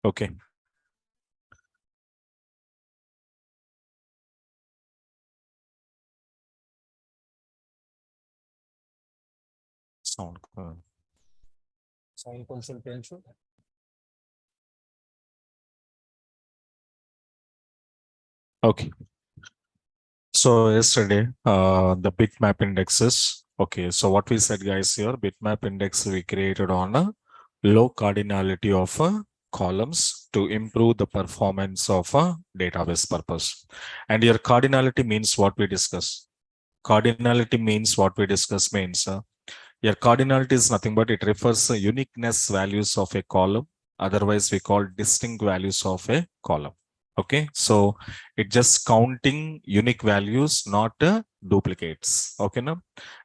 Okay. Sound. Sound కొంచెం పెంచు. Okay. So yesterday, the bitmap indexes. Okay. So what we said, guys, here, bitmap index we created on a low cardinality of columns to improve the performance of a database purpose. And your cardinality means what we discuss. Cardinality means what we discuss means your cardinality is nothing but it refers to uniqueness values of a column. Otherwise, we call distinct values of a column. Okay, so it just counting unique values, not duplicates. Okay, now,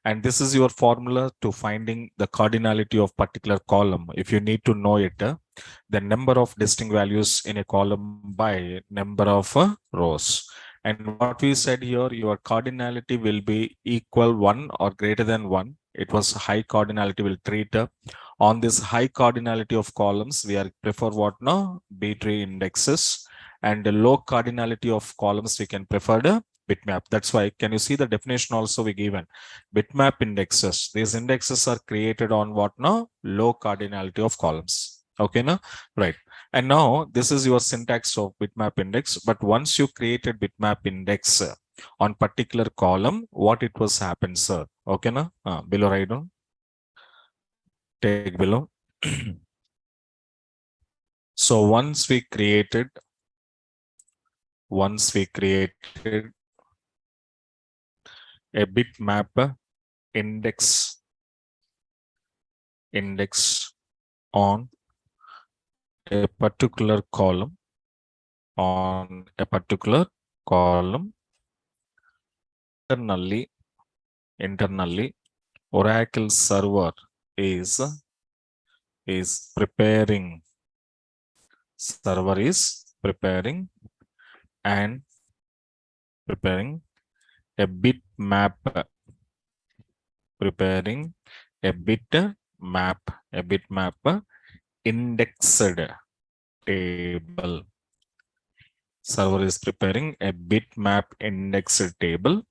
and this is your formula to finding the cardinality of particular column. If you need to know it, the number of distinct values in a column by number of rows. And what we said here, your cardinality will be equal 1 or greater than 1. It was high cardinality will treat on this high cardinality of columns. We are prefer what now B-tree indexes, and the low cardinality of columns we can prefer the bitmap. That's why, can you see the definition also we given? Bitmap indexes. These indexes are created on what now? Low cardinality of columns. Okay, now, right. And now this is your syntax of bitmap index. But once you created bitmap index on particular column, what it was happen, sir? Okay, na? Below, right down. Take below. So once we created a bitmap index on a particular column, internally Oracle server is preparing and preparing a bitmap indexed table. Server is preparing a bitmap indexed table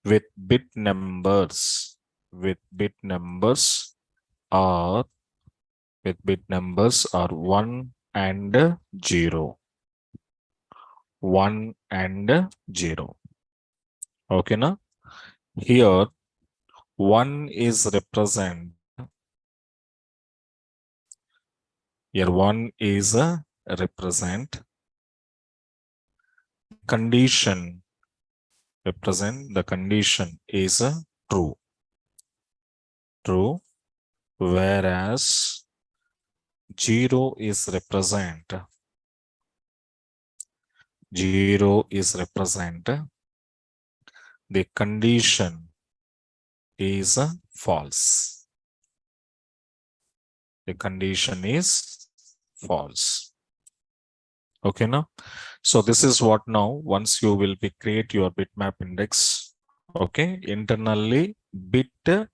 with bit numbers are 1 and 0. 1 and 0. Okay, now here 1 is represent condition, the condition is true, whereas 0 is represent the condition is false. The condition is false. Okay, now, so this is what now once you will be create your bitmap index. Okay, internally bitmap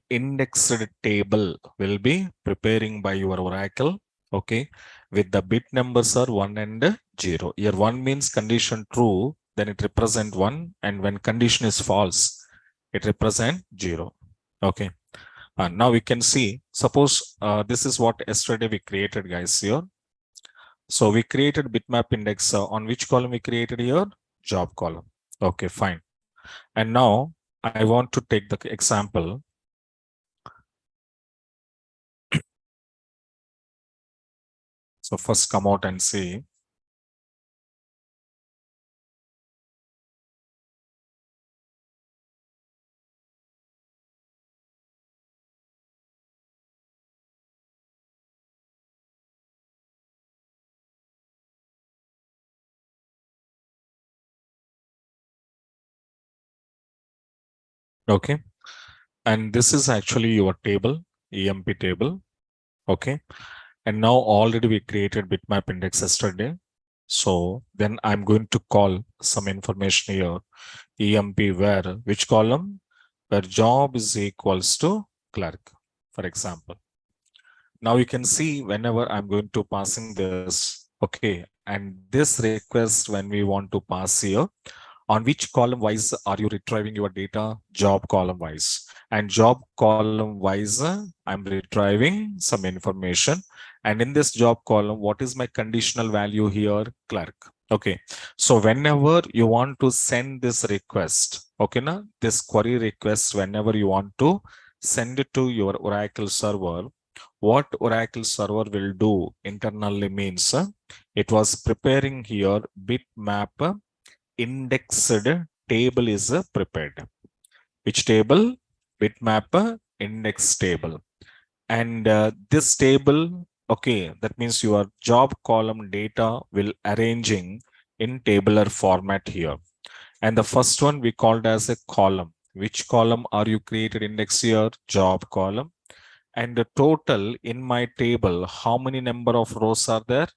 indexed table will be preparing by your Oracle. Okay, with the bit numbers are 1 and 0. Here 1 means condition true, then it represent 1, and when condition is false, it represent 0. Okay, now we can see, suppose this is what yesterday we created, guys, here. So we created bitmap index on which column we created here? Job column. Okay, fine. And now I want to take the example. So first come out and see. Okay. And this is actually your table, EMP table. Okay. And now already we created bitmap index yesterday. So then I'm going to call some information here. EMP where, which column? Where job is equals to clerk, for example. Now you can see whenever I'm going to passing this, okay, and this request when we want to pass here, on which column wise are you retrieving your data? Job column wise. And job column wise, I'm retrieving some information. And in this job column, what is my conditional value here? Clerk. Okay. So whenever you want to send this request, okay, na, this query request, whenever you want to send it to your Oracle server, what Oracle server will do internally means it was preparing here bitmap indexed table is prepared. Which table? Bitmap index table. And this table, okay, that means your job column data will arranging in tabular format here. And the first one we called as a column. Which column are you created index here? Job column. And the total in my table, how many number of rows are there?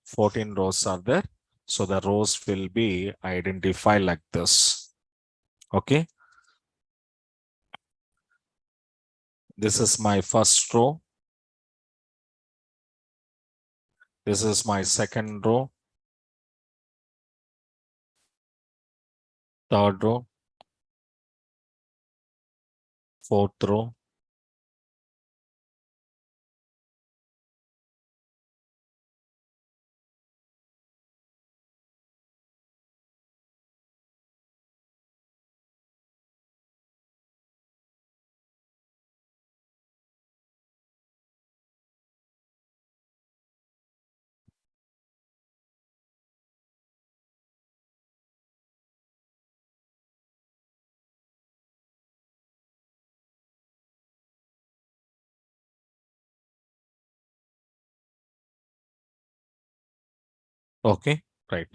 14 rows are there. So the rows will be identified like this. Okay. This is my first row. This is my second row. Third row. Fourth row. Okay. Right.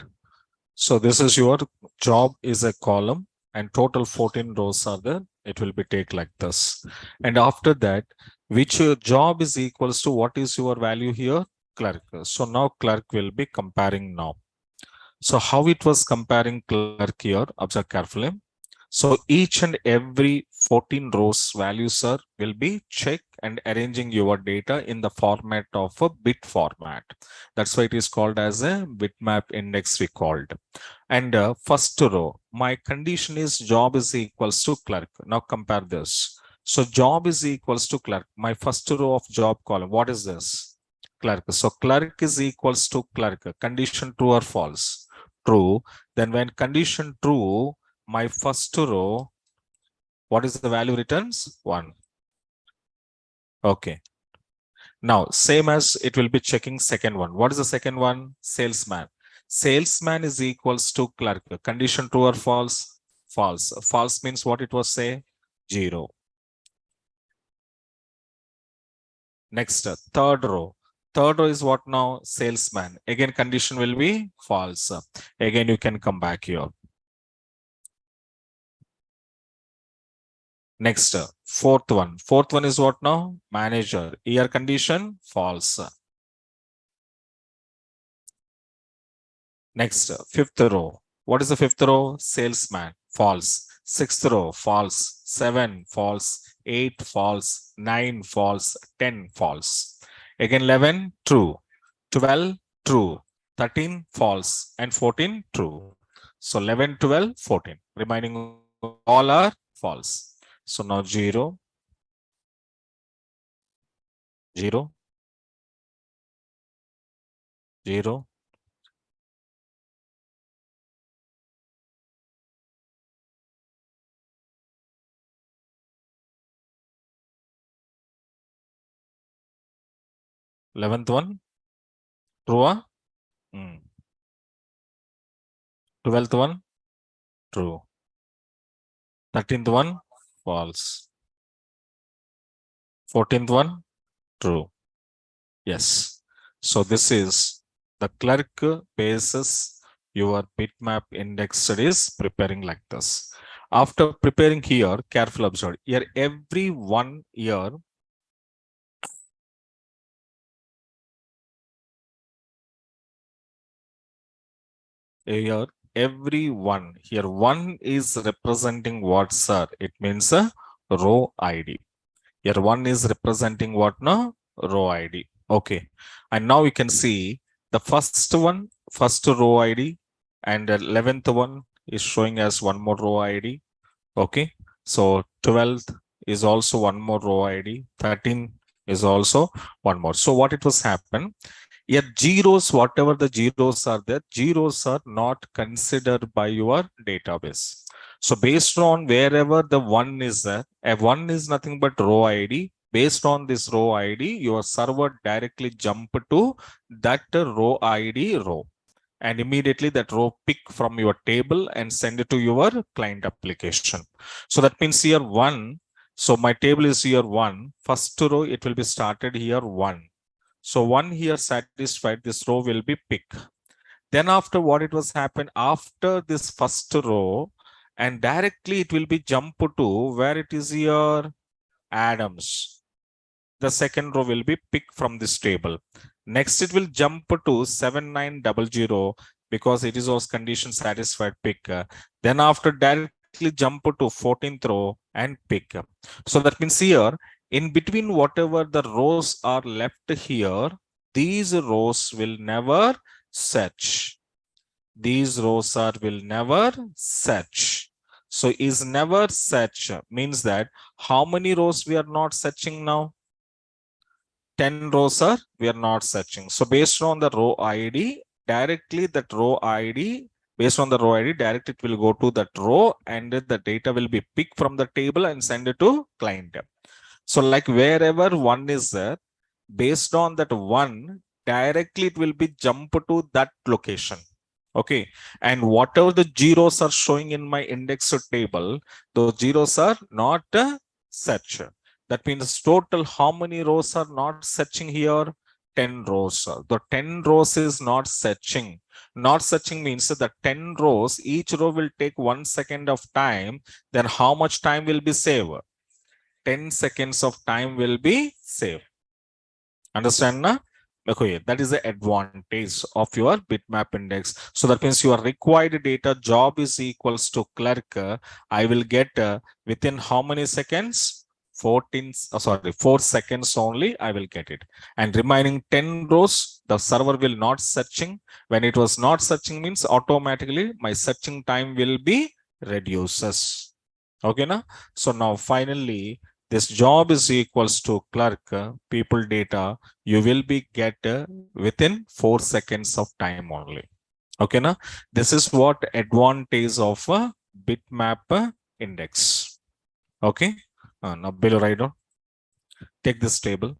So this is your job is a column and total 14 rows are there. It will be take like this. And after that, which your job is equals to what is your value here? Clerk. So now clerk will be comparing now. So how it was comparing clerk here, observe carefully. So each and every 14 rows values are will be check and arranging your data in the format of a bit format. That's why it is called as a bitmap index we called. And first row, my condition is job is equals to clerk. Now compare this. So job is equals to clerk. My first row of job column, what is this? Clerk. So clerk is equals to clerk. Condition true or false? True. Then when condition true, my first row, what is the value returns? 1. Okay. Now, same as it will be checking second one. What is the second one? Salesman. Salesman is equals to clerk. Condition true or false? False. False means what it was say? 0. Next, third row. Third row is what now? Salesman. Again, condition will be false. Again, you can come back here. Next, fourth one. Fourth one is what now? Manager. Year condition, false. Next, fifth row. What is the fifth row? Salesman, false. Sixth row, false. 7, false. 8, false. 9, false. 10, false. Again, 11, true. 12, true. 13, false. And 14, true. So 11, 12, 14. Remaining all are false. So now 0, 0, 0, 11th one, true. 12th one, true. 13th one, false. 14th one, true. Yes. So this is the clerk basis your bitmap index is preparing like this. After preparing here, careful observe. Here every 1 year, every one here, 1 is representing what, sir? It means a row ID. Here 1 is representing what now? row ID. Okay. And now we can see the first one, first row ID, and the 11th one is showing as one more row ID. Okay. So 12th is also one more row ID. 13 is also one more. So what it was happen? Yet zeros, whatever the zeros are there, zeros are not considered by your database. So based on wherever the one is there, a one is nothing but row ID. Based on this row ID, your server directly jump to that row ID row. And immediately that row pick from your table and send it to your client application. So that means here one. So my table is here one. First row, it will be started here one. So one here satisfied, this row will be pick. Then after what it was happened after this first row, and directly it will be jump to where it is here Adams. The second row will be picked from this table. Next, it will jump to 7900 because it is also condition satisfied pick. Then after directly jump to 14th row and pick. So that means here in between whatever the rows are left here, these rows will never search. These rows are will never search. So is never search means that how many rows we are not searching now? 10 rows are we are not searching. So based on the row ID, directly that row ID, based on the row ID, directly it will go to that row and the data will be picked from the table and send it to client. So like wherever one is there, based on that one, directly it will be jump to that location. Okay. And whatever the zeros are showing in my index table, those zeros are not search. That means total how many rows are not searching here? 10 rows. The 10 rows is not searching. Not searching means that 10 rows, each row will take 1 second of time. Then how much time will be saved? 10 seconds of time will be saved. Understand na? Okay, that is the advantage of your bitmap index. So that means your required data job is equals to clerk. I will get within how many seconds? 14, 4 seconds only I will get it. And remaining 10 rows, the server will not searching. When it was not searching means automatically my searching time will be reduces. Okay, na? So now finally, this job is equals to clerk, people data, you will be get within 4 seconds of time only. Okay, na? This is what advantage of a bitmap index. Okay, now below right on, take this table.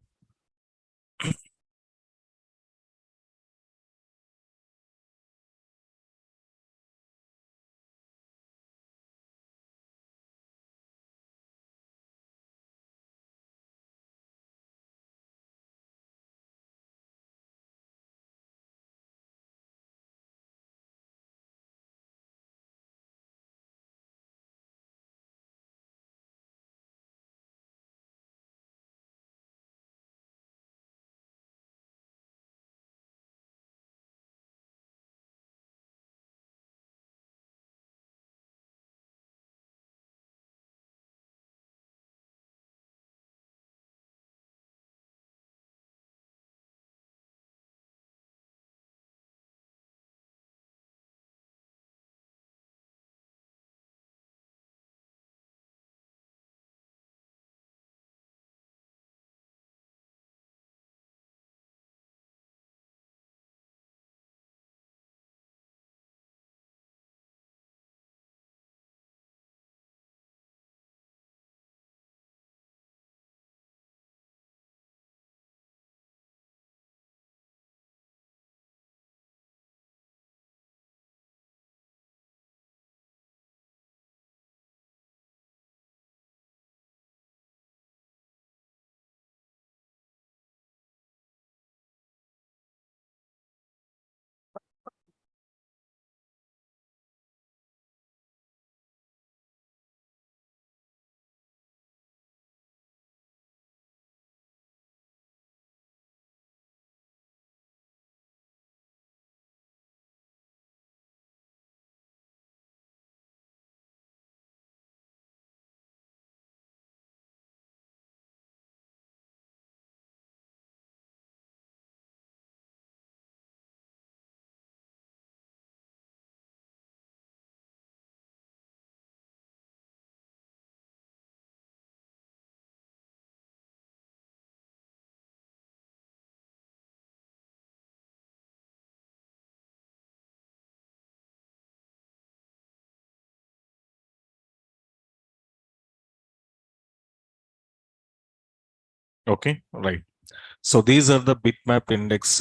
Okay, right. So these are the bitmap index,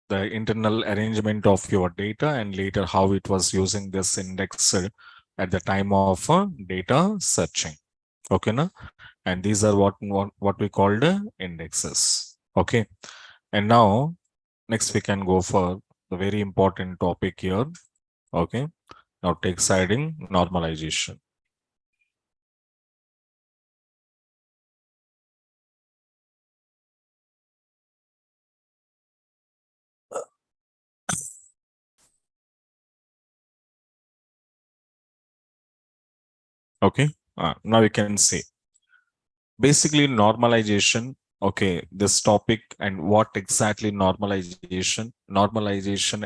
the internal arrangement of your data, and later how it was using this index at the time of data searching. Okay, na? And these are what we called indexes. Okay, and now next we can go for the very important topic here. Okay, now take siding normalization. Okay, now you can see basically normalization. Okay, this topic and what exactly normalization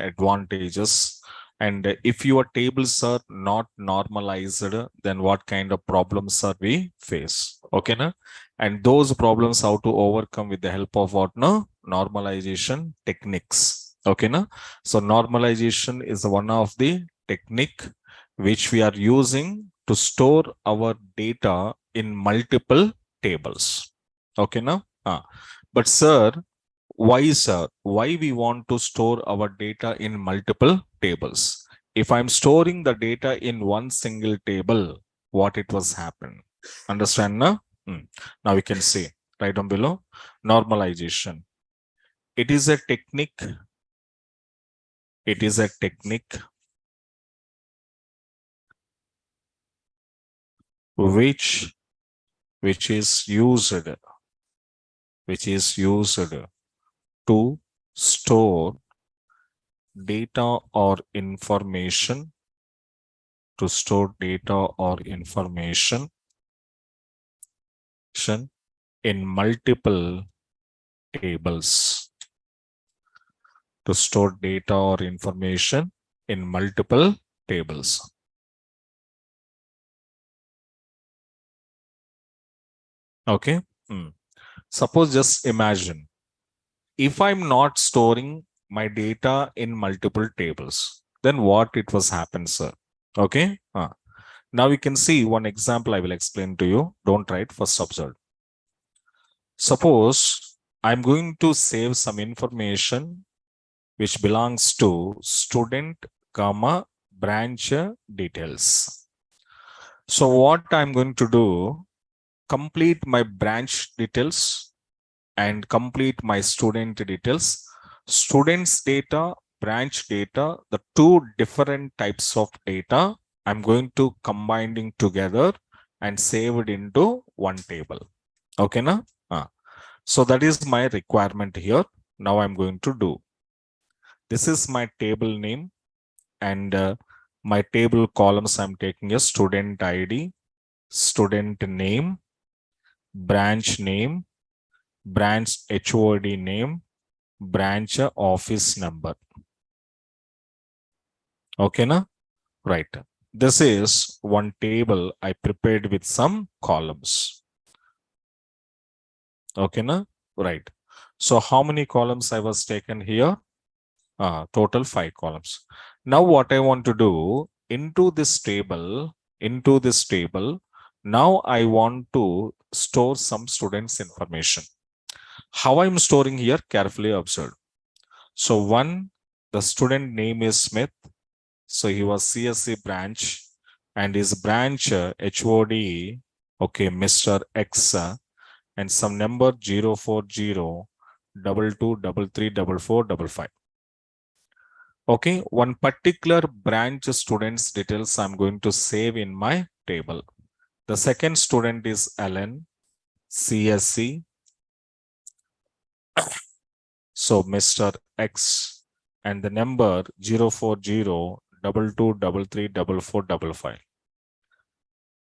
advantages, and if your tables are not normalized, then what kind of problems are we face? Okay, na? And those problems how to overcome with the help of what? No, normalization techniques. Okay, na? So normalization is one of the technique which we are using to store our data in multiple tables. Okay, now? But sir, why, sir? Why we want to store our data in multiple tables? If I'm storing the data in one single table, what it was happen? Understand now? Now we can see right down below normalization. It is a technique. It is a technique which which is used which is used to store data or information to store data or information in multiple tables to store data or information in multiple tables. Okay. Suppose just imagine if I'm not storing my data in multiple tables, then what it was happen, sir? Okay. Now we can see one example I will explain to you. Don't write, first observe. Suppose I'm going to save some information which belongs to student, comma, branch details. So what I'm going to do, complete my branch details and complete my student details. Students data, branch data, the two different types of data, I'm going to combining together and save it into one table. Okay, na? So that is my requirement here. Now I'm going to do. This is my table name, and my table columns I'm taking a student ID, student name, branch name, branch HOD name, branch office number. Okay, na? Right. This is one table I prepared with some columns. Okay, na? Right. So how many columns I was taken here? Total 5 columns. Now what I want to do into this table, now I want to store some students information. How I'm storing here, carefully observe. So one, the student name is Smith. So he was CSC branch and his branch HOD, okay, Mr. X, and some number 040 22 33 44 55. Okay, one particular branch student's details I'm going to save in my table. The second student is Alan, CSC. So Mr. X and the number 040 22 33 44 55.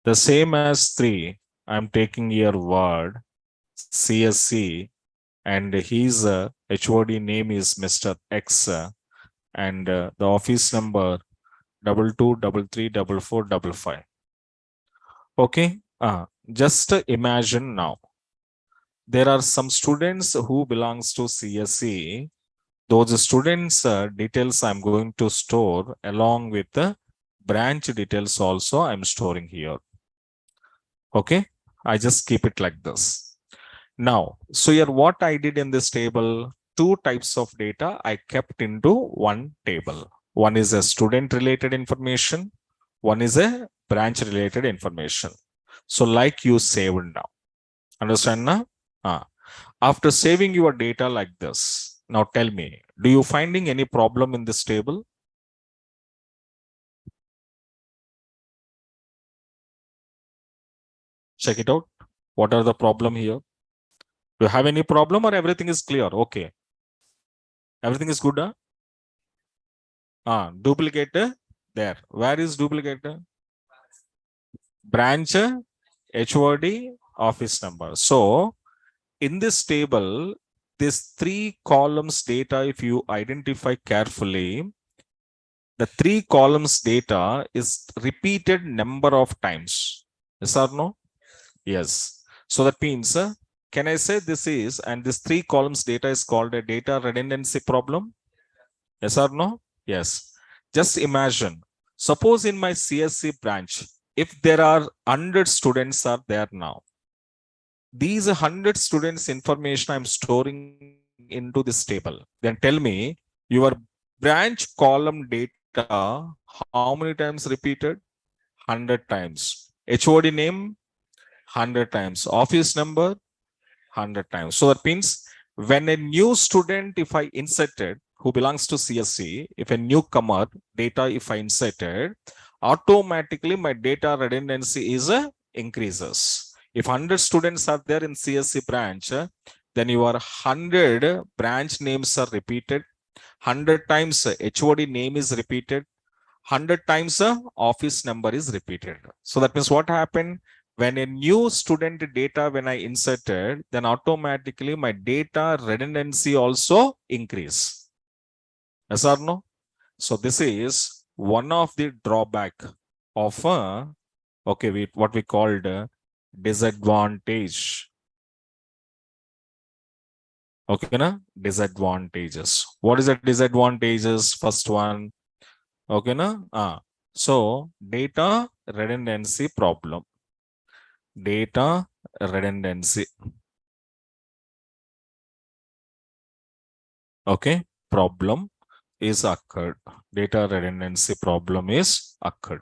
The same as 3, I'm taking here word CSC and his HOD name is Mr. X and the office number 22 33 44 55. Okay, just imagine now. There are some students who belongs to CSC. Those students details I'm going to store along with the branch details also I'm storing here. Okay, I just keep it like this. Now, so here what I did in this table, two types of data I kept into one table. One is a student related information. One is a branch related information. So like you saved now. Understand now? After saving your data like this, now tell me, do you finding any problem in this table? Check it out. What are the problem here? Do you have any problem or everything is clear? Okay. Everything is good, huh? Duplicate there. Where is duplicate? Branch, HOD, office number. So in this table, this three columns data, if you identify carefully, the three columns data is repeated number of times. Yes or no? Yes. So that means, can I say this is, and this three columns data is called a data redundancy problem? Yes or no? Yes. Just imagine, suppose in my CSC branch, if there are 100 students are there now, these 100 students information I'm storing into this table. Then tell me your branch column data, how many times repeated? 100 times. HOD name, 100 times. Office number, 100 times. So that means when a new student, if I inserted, who belongs to CSC, if a newcomer data, if I inserted, automatically my data redundancy is increases. If 100 students are there in CSC branch, then your 100 branch names are repeated. 100 times HOD name is repeated. 100 times office number is repeated. So that means what happened? When a new student data, when I inserted, then automatically my data redundancy also increase. Yes or no? So this is one of the drawback of what we called disadvantage. Okay, na? Disadvantages. What is the disadvantages? First one. Okay, na? So data redundancy problem. Data redundancy. Okay, problem is occurred. Data redundancy problem is occurred.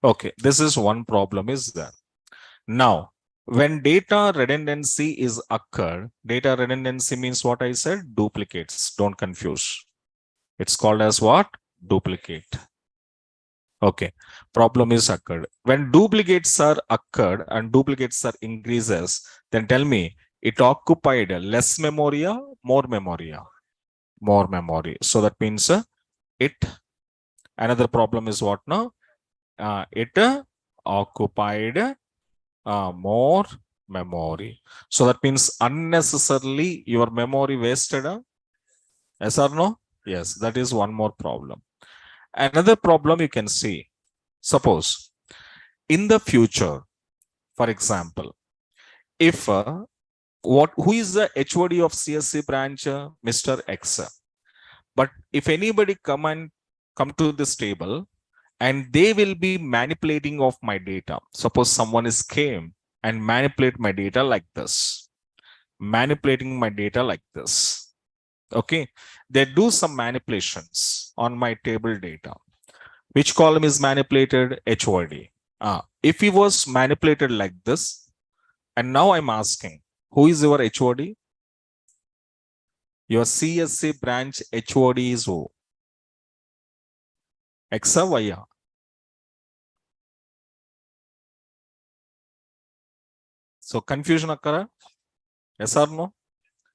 Okay, this is one problem is there. Now, when data redundancy is occurred, data redundancy means what I said, duplicates. Don't confuse. It's called as what? Duplicate. Okay, problem is occurred. When duplicates are occurred and duplicates are increases, then tell me, it occupied less memory, more memory, more memory. So that means it, another problem is what now? It occupied more memory. So that means unnecessarily your memory wasted. Yes or no? Yes, that is one more problem. Another problem you can see, suppose in the future, for example, if who is the HOD of CSC branch? Mr. X. But if anybody come to this table and they will be manipulating of my data, suppose someone is came and manipulate my data like this, manipulating my data like this. Okay, they do some manipulations on my table data. Which column is manipulated? HOD. If he was manipulated like this, and now I'm asking, who is your HOD? Your CSC branch HOD is who? X or Y? So confusion occur? Yes or no?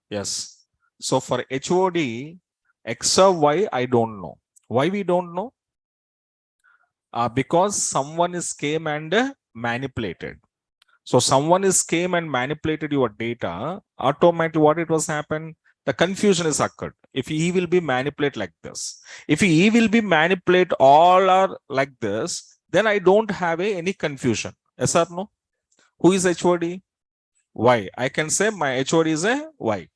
Yes. So for HOD, X or Y, I don't know. Why we don't know? Because someone is came and manipulated. So someone is came and manipulated your data, automatically what it was happened? The confusion is occurred. If he will be manipulate like this, if he will be manipulate all are like this, then I don't have any confusion. Yes or no? Who is HOD? Y. I can say my HOD is a Y.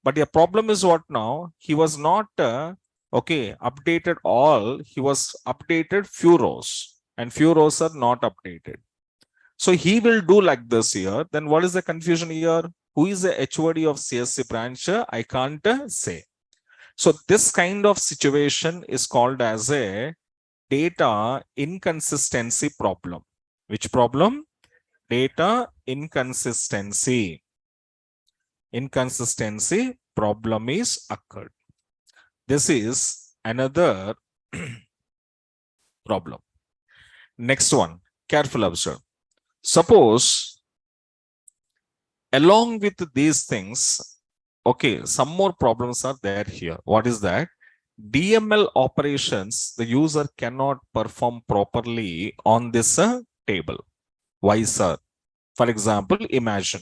But the problem is what now? He was not updated all. He was updated few rows, and few rows are not updated. So he will do like this here. Then what is the confusion here? Who is the HOD of CSC branch? I can't say. So this kind of situation is called as a data inconsistency problem. Which problem? Data inconsistency. Inconsistency problem is occurred. This is another problem. Next one, careful observe. Suppose along with these things, okay, some more problems are there here. What is that? DML operations, the user cannot perform properly on this table. Why, sir? For example, imagine.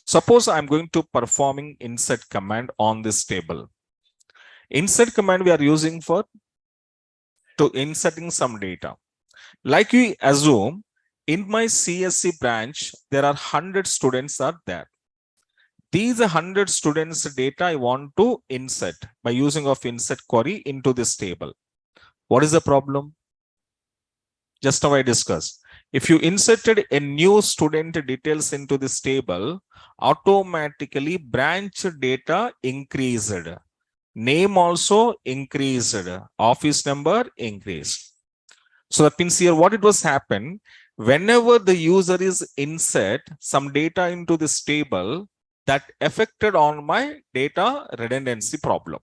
Suppose I'm going to performing insert command on this table. Insert command we are using for to inserting some data. Like we assume in my CSC branch, there are 100 students are there. These 100 students data I want to insert by using of insert query into this table. What is the problem? Just now I discussed. If you inserted a new student details into this table, automatically branch data increased. Name also increased. Office number increased. So that means here what it was happen, whenever the user is insert some data into this table, that affected on my data redundancy problem.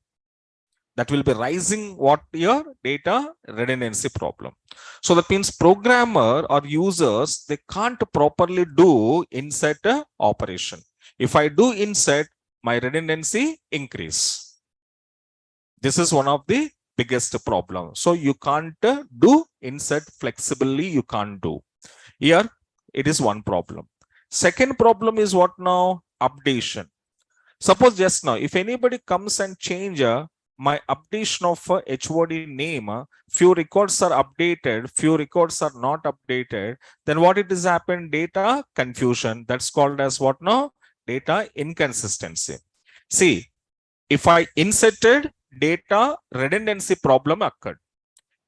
That will be rising what your data redundancy problem. So that means programmer or users, they can't properly do insert operation. If I do insert, my redundancy increase. This is one of the biggest problem. So you can't do insert flexibly, you can't do. Here, it is one problem. Second problem is what now? Updation. Suppose just now, if anybody comes and change my updation of HOD name, few records are updated, few records are not updated, then what it is happened? Data confusion. That's called as what now? Data inconsistency. See, if I inserted, data redundancy problem occurred.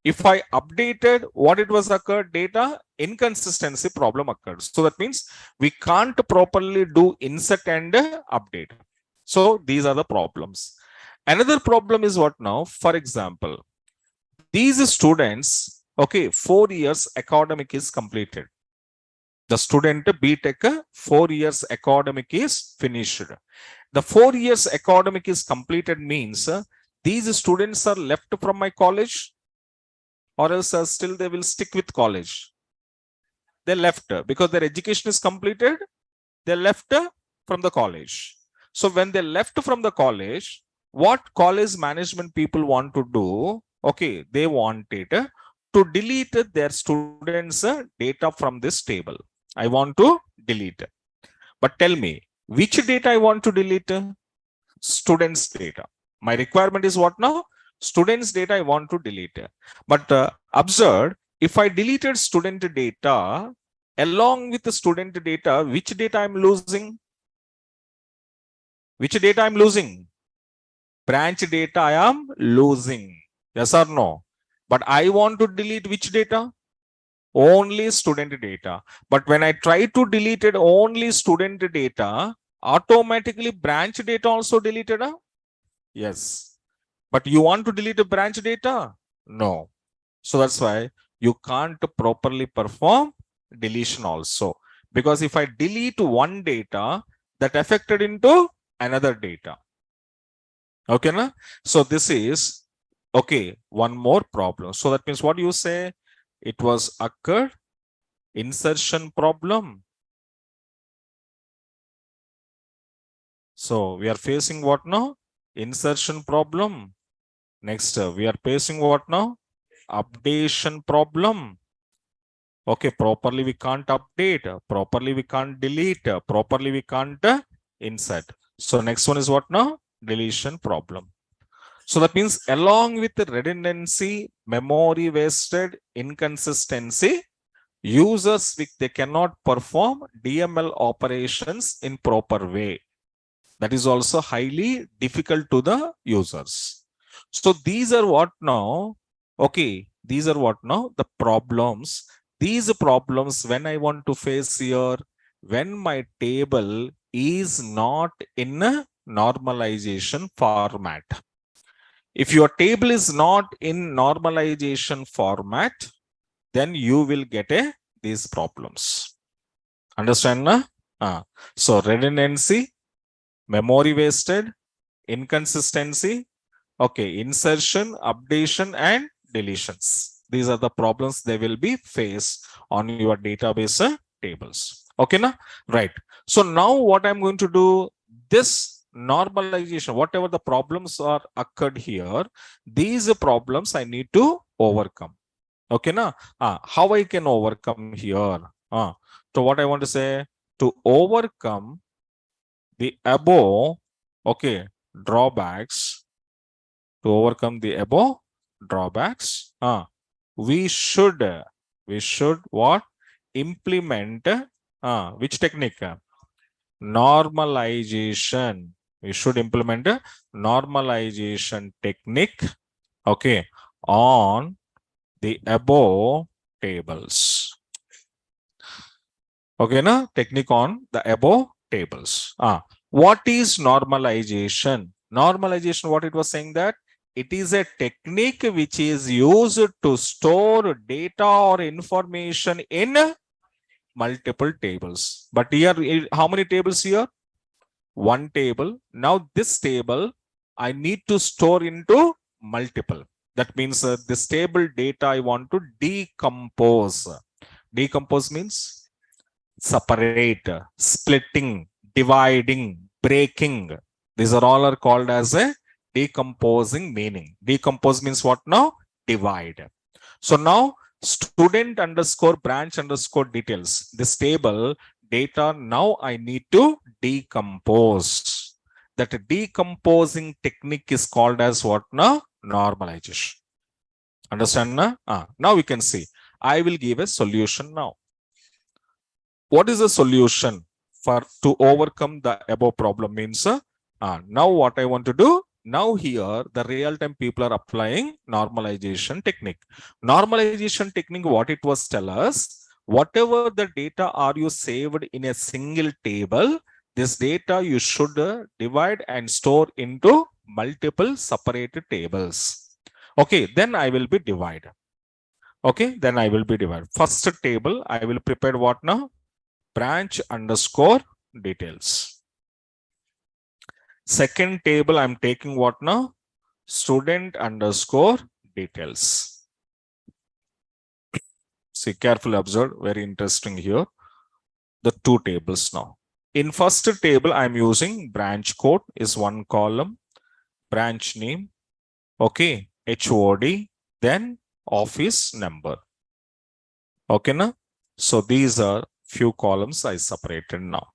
If I updated, what it was occurred? Data inconsistency problem occurred. So that means we can't properly do insert and update. So these are the problems. Another problem is what now? For example, these students, okay, 4 years academic is completed. The student BTech 4 years academic is finished. The 4 years academic is completed means these students are left from my college, or else still they will stick with college. They left because their education is completed. They left from the college. So when they left from the college, what college management people want to do? Okay, they wanted to delete their students' data from this table. I want to delete. But tell me, which data I want to delete? Students' data. My requirement is what now? Students' data I want to delete. But observe, if I deleted student data, along with the student data, which data I'm losing? Which data I'm losing? Branch data I am losing. Yes or no? But I want to delete which data? Only student data. But when I try to delete it only student data, automatically branch data also deleted? Yes. But you want to delete a branch data? No. So that's why you can't properly perform deletion also. Because if I delete one data, that affected into another data. Okay, na? So this is, okay, one more problem. So that means what you say? It was occurred insertion problem. So we are facing what now? Insertion problem. Next, we are facing what now? Updation problem. Okay, properly we can't update, properly we can't delete, properly we can't insert. So next one is what now? Deletion problem. So that means along with the redundancy, memory wasted, inconsistency, users, they cannot perform DML operations in proper way. That is also highly difficult to the users. So these are what now? Okay, these are what now? The problems these problems when I want to face here, when my table is not in a normalization format. If your table is not in normalization format, then you will get these problems. Understand? Na? So redundancy, memory wasted, inconsistency, okay, insertion, updation, and deletions. These are the problems they will be faced on your database tables. Okay, na? Right. So now what I'm going to do, this normalization, whatever the problems are occurred here, these problems I need to overcome. Okay, na? How I can overcome here? So what I want to say, to overcome the above, okay, drawbacks, to overcome the above drawbacks, we should what? Implement which technique? Normalization. We should implement a normalization technique, okay, on the above tables. Okay, na? Technique on the above tables. What is normalization? Normalization, what it was saying, that it is a technique which is used to store data or information in multiple tables. But here, how many tables here? One table. Now this table I need to store into multiple. That means this table data I want to decompose. Decompose means separate, splitting, dividing, breaking. These are all are called as a decomposing meaning. Decompose means what now? Divide. So now student underscore branch underscore details. This table data now I need to decompose. That decomposing technique is called as what now? Normalization. Understand na? Now we can see. I will give a solution now. What is the solution for to overcome the above problem means? Now what I want to do, now here the real-time people are applying normalization technique. Normalization technique, what it was tell us, whatever the data are you saved in a single table, this data you should divide and store into multiple separated tables. Okay, then I will be divide. Okay, then I will be divide. First table I will prepare what now? Branch underscore details. Second table I'm taking what now? Student underscore details. See, carefully observe, very interesting here. The two tables now. In first table I'm using branch code is one column, branch name, okay, HOD, then office number. Okay, na? So these are few columns I separated now.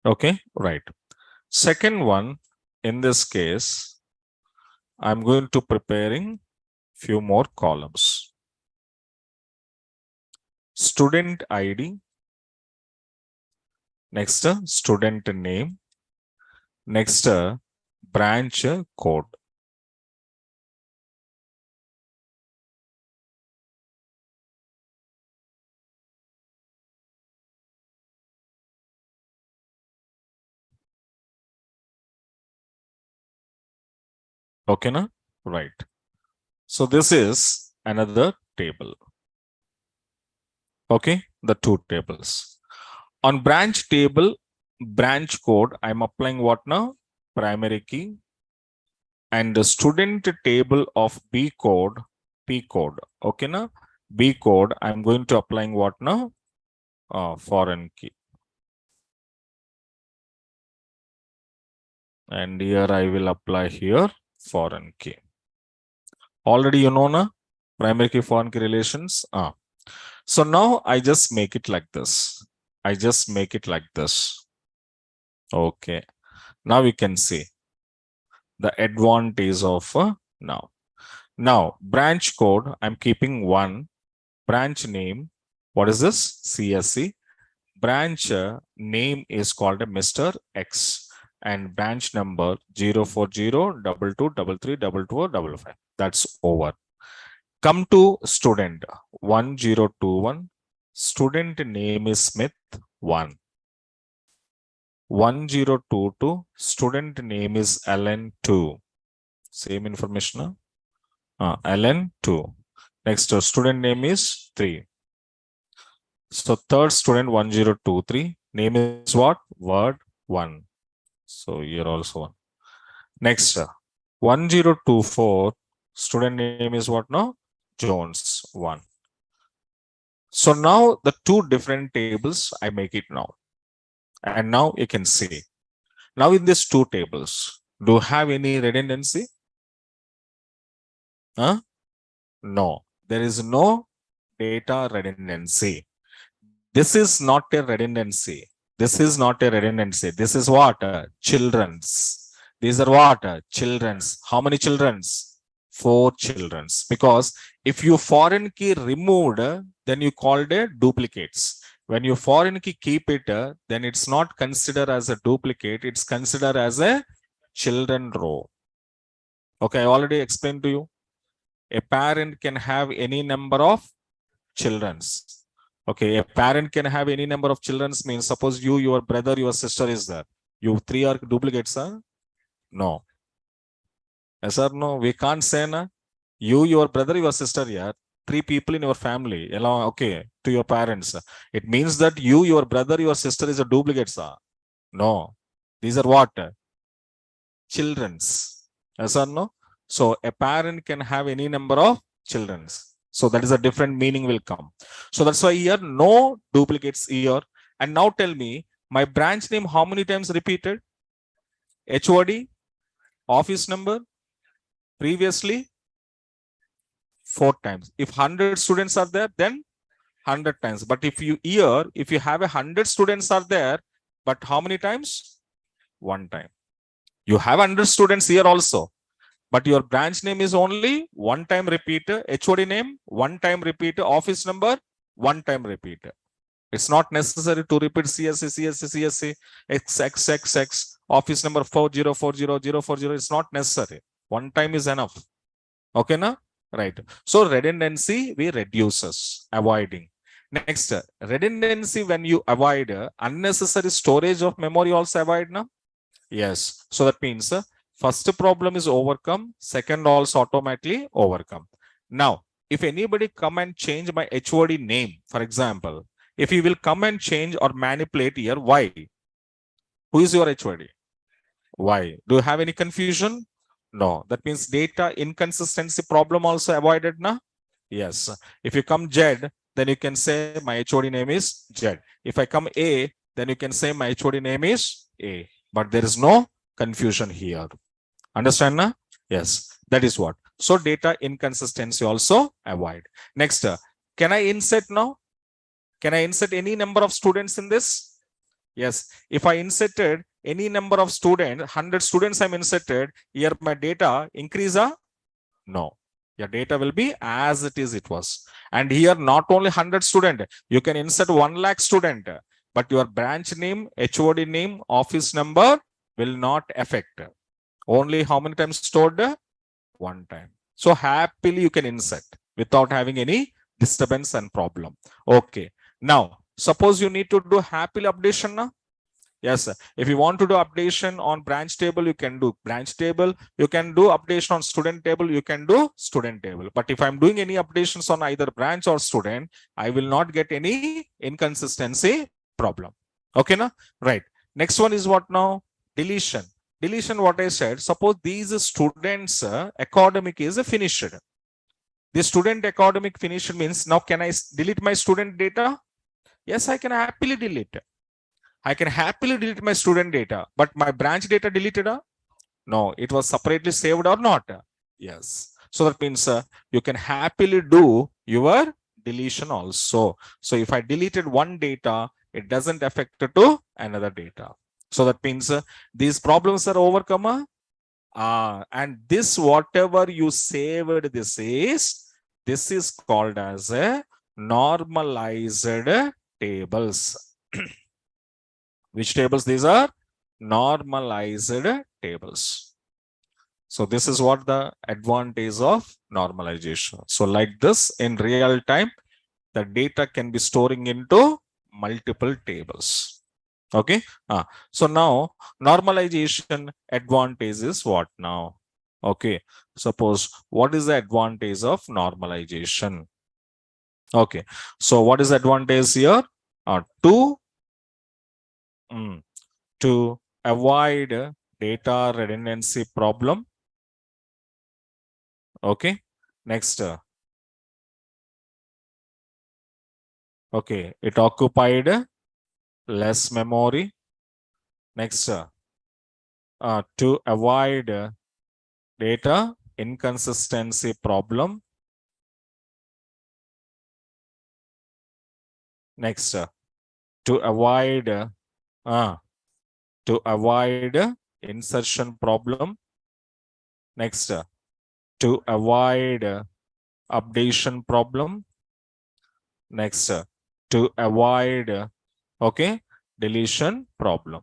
Okay, right. Second one, in this case, I'm going to preparing few more columns. Student ID, next student name, next branch code. Okay, na? Right. So this is another table. Okay, the two tables. On branch table, branch code, I'm applying what now? Primary key. And the student table of B code, P code. Okay, na? B code, I'm going to applying what now? Foreign key. And here I will apply here foreign key. Already you know na? Primary key, foreign key relations. So now I just make it like this. I just make it like this. Okay. Now we can see the advantage of now. Now, branch code, I'm keeping one. Branch name, what is this? CSC. branch name is called a Mr. X and branch number 04022332255. That's over. Come to student 1021. Student name is Smith 1. 1022. Student name is Ellen 2. Same information. Ellen 2. Next, student name is 3. So third student 1023. Name is what? Word 1. So here also 1. Next, 1024. Student name is what now? Jones 1. So now the two different tables, I make it now. And now you can see. Now in these two tables, do you have any redundancy? No, there is no data redundancy. This is not a redundancy. This is not a redundancy. This is what? Children's. These are what? Children's. How many children's? 4 children's. Because if you foreign key removed, then you called it duplicates. When you foreign key keep it, then it's not considered as a duplicate. It's considered as a children row. Okay, I already explained to you. A parent can have any number of children's. Okay, a parent can have any number of children's means suppose you, your brother, your sister is there. You 3 are duplicates, huh? No. Yes or no? We can't say na. You, your brother, your sister, yeah. 3 people in your family, along, okay, to your parents. It means that you, your brother, your sister is a duplicate, sir. No. These are what? Children's. Yes or no? So a parent can have any number of children's. So that is a different meaning will come. So that's why here no duplicates here. And now tell me, my branch name how many times repeated? HOD, office number, previously 4 times. If 100 students are there, then 100 times. But if you have 100 students are there, but how many times? 1 time. You have 100 students here also. But your branch name is only 1 time repeat, HOD name, 1 time repeat, office number, 1 time repeat. It's not necessary to repeat CSC, CSC, CSC, XXXX, office number 4040040. It's not necessary. 1 time is enough. Okay, na? Right. So redundancy we reduces, avoiding. Next, redundancy when you avoid unnecessary storage of memory also avoid, na? Yes. So that means first problem is overcome, second also automatically overcome. Now, if anybody come and change my HOD name, for example, if he will come and change or manipulate here, why? Who is your HOD? Why? Do you have any confusion? No. That means data inconsistency problem also avoided, na? Yes. If you come Z, then you can say my HOD name is Z. If I come A, then you can say my HOD name is A. But there is no confusion here. Understand, na? Yes, that is what. So data inconsistency also avoid. Next, can I insert now? Can I insert any number of students in this? Yes, if I inserted any number of students, 100 students I'm inserted, here my data increase? No. Your data will be as it is, it was. And here not only 100 student, you can insert 1 lakh student, but your branch name, HOD name, office number will not affect. Only how many times stored? 1 time. So happily you can insert without having any disturbance and problem. Okay. Now, suppose you need to do happily updation now. Yes, sir. If you want to do updation on branch table, you can do branch table. You can do updation on student table. You can do student table. But if I'm doing any updations on either branch or student, I will not get any inconsistency problem. Okay, na? Right. Next one is what now? Deletion. Deletion, what I said, suppose these students academic is finished. The student academic finished means now can I delete my student data? Yes, I can happily delete. I can happily delete my student data, but my branch data deleted? No, it was separately saved or not? Yes. So that means you can happily do your deletion also. So if I deleted one data, it doesn't affect to another data. So that means these problems are overcome. And this, whatever you saved, this is called as a normalized tables. Which tables these are? Normalized tables. So this is what the advantage of normalization. So like this, in real time, the data can be storing into multiple tables. Okay. So now normalization advantage is what now? Okay. Suppose what is the advantage of normalization? Okay. So what is the advantage here? To to avoid data redundancy problem. Okay. Next. Okay. It occupied less memory. Next. To avoid data inconsistency problem. Next. To avoid insertion problem. Next. To avoid updation problem. Next. To avoid okay, deletion problem.